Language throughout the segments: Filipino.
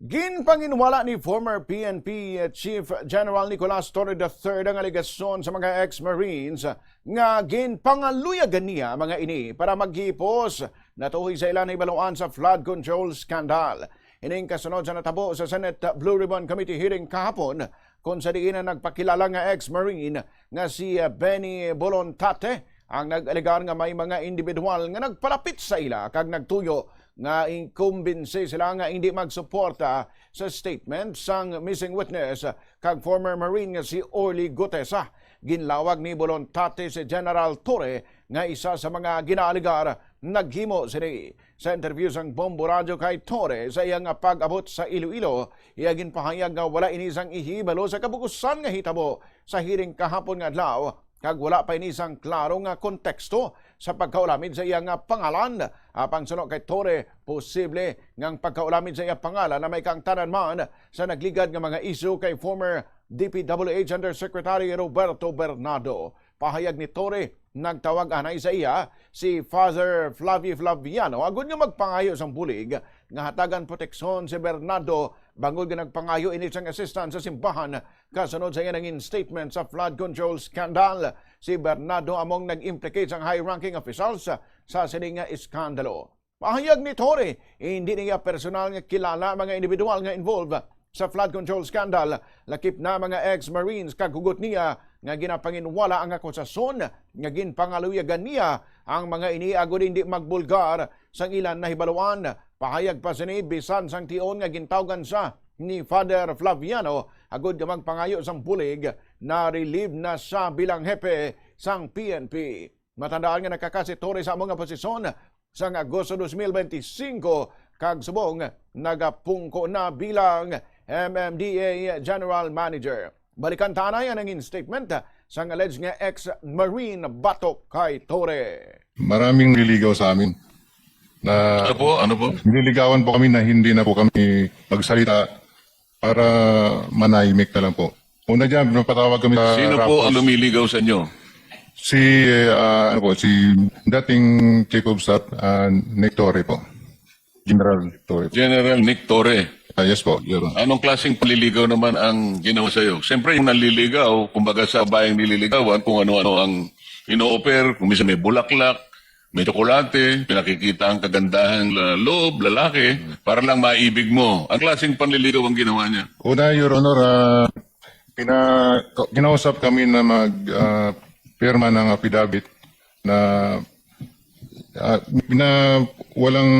Ginpanginwala ni former PNP Chief General Nicolas Torre III ang aligasyon sa mga ex-Marines nga ginpangaluyagan niya mga ini para maghipos natuhoy sa ilan ibaluan sa flood control scandal. Ining kasunod sa natabo sa Senate Blue Ribbon Committee hearing kahapon kung sa diin na nagpakilala nga ex-Marine nga si Benny Bolontate ang nag-aligar nga may mga individual nga nagpalapit sa ila kag nagtuyo nga inkumbinsi sila nga hindi magsuporta sa statement sang missing witness kag former Marine nga si Orly Gutesa. Ginlawag ni Bolontate si General Torre nga isa sa mga ginaaligar naghimo sini. Sa interview sang Bombo Radio kay Torre sa iyang pag-abot sa Iloilo, iya ginpahayag nga wala inisang ihibalo sa kabukusan nga hitabo sa hearing kahapon nga adlaw kag wala pa inisang klaro nga konteksto sa pagkaulamid sa iyang pangalan. Apang sunod kay Torre, posible ngang pagkaulamid sa iyang pangalan na may kaangtanan man sa nagligad nga mga isyu kay former DPWH Undersecretary Roberto Bernardo. Pahayag ni Torre, nagtawag anay sa iya si Father Flavie Flaviano agud nga magpangayo sang bulig nga hatagan proteksyon si Bernardo bangod nga nagpangayo ini sang assistant sa simbahan kasunod sa iyang statement sa flood control scandal. Si Bernardo among nag-implicate sang high-ranking officials sa sining nga iskandalo. Pahayag ni Torre, hindi niya personal nga kilala mga individual nga involved sa flood control scandal, lakip na mga ex-Marines kag hugot niya nga ginapanginwala ang akusasyon nga ginpangaluyagan niya ang mga ini agud hindi magbulgar sang ilan na hibaluan. Pahayag pa sini bisan sang tion nga gintawgan sa ni Father Flaviano agud nga magpangayo sang bulig na relieve na sa bilang hepe sang PNP. Matandaan nga nakakasi Torre sa mga posisyon sang Agosto 2025 kag subong nagapungko na bilang MMDA General Manager. Balikan tanay ang statement sang alleged nga ex-Marine batok kay Torre. Maraming nililigaw sa amin. Na Ano po? nililigawan po kami na hindi na po kami magsalita para manahimik na lang po. Una dyan, napatawag kami sa Sino po ang lumiligaw sa inyo? Si dating Chief of Staff, Nick Torre po. General Torre. General Nick Torre. Yes po, Your Honor. Anong klaseng paliligaw naman ang ginawa sa iyo? Siyempre yung naliligaw, kumbaga sa bayang nililigawan, kung ano-ano ang ino-offer, kung minsan may bulaklak, may tsokolate, pinakikita ang kagandahan loob, lalaki, para lang maibig mo. Ang klaseng panliligaw ang ginawa niya. Una, Your Honor, kinausap kami na pirma ng affidavit na walang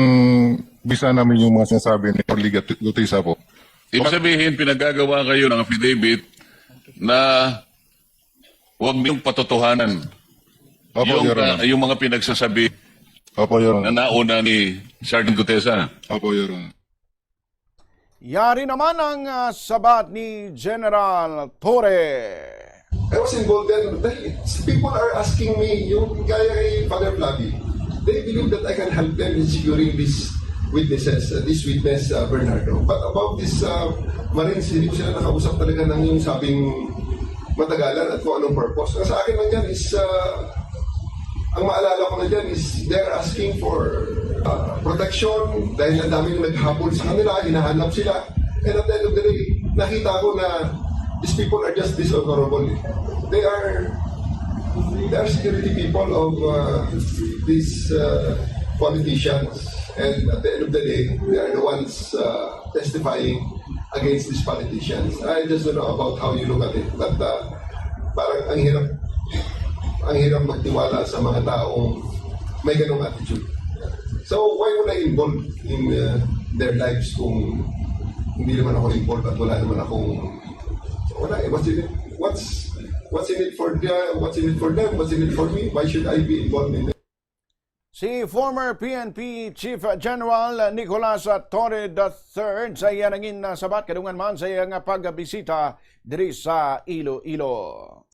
bisa namin yung mga sinasabi ni Orly Gutesa po. Ibig sabihin, pinagagawa kayo ng affidavit na huwag niyong patotohanan. Opo, Your Honor. Yung mga pinagsasabi Opo, Your na Honor. nauna ni Sergeant Gutesa. Opo, Your Honor. Yari naman ang sabat ni General Torre. I was involved then. People are asking me, yung kaya kay Father Flavie, they believe that I can help them in securing these witnesses, this witness Bernardo. But about this Marines, hindi ko sila nakausap talaga ng yung sabing matagalan at kung anong purpose. Ang sa akin lang dyan is, ang maalala ko na dyan is they're asking for protection dahil ang dami yung naghabol sa kanila, hinahanap sila. And at the end of the day, nakita ko na these people are just dishonorable. They are security people of these politicians. And at the end of the day, they are the ones testifying against these politicians. I just don't know about how you look at it. But parang ang hirap magtiwala sa mga taong may ganong attitude. So why would I involve in their lives kung hindi naman ako involved at wala naman akong wala eh. What's in it for them? What's in it for me? Why should I be involved in it? Si former PNP Chief General Nicolas Torre III sa iya nangin sabat kadungan man sa iyang pagbisita diri sa Iloilo.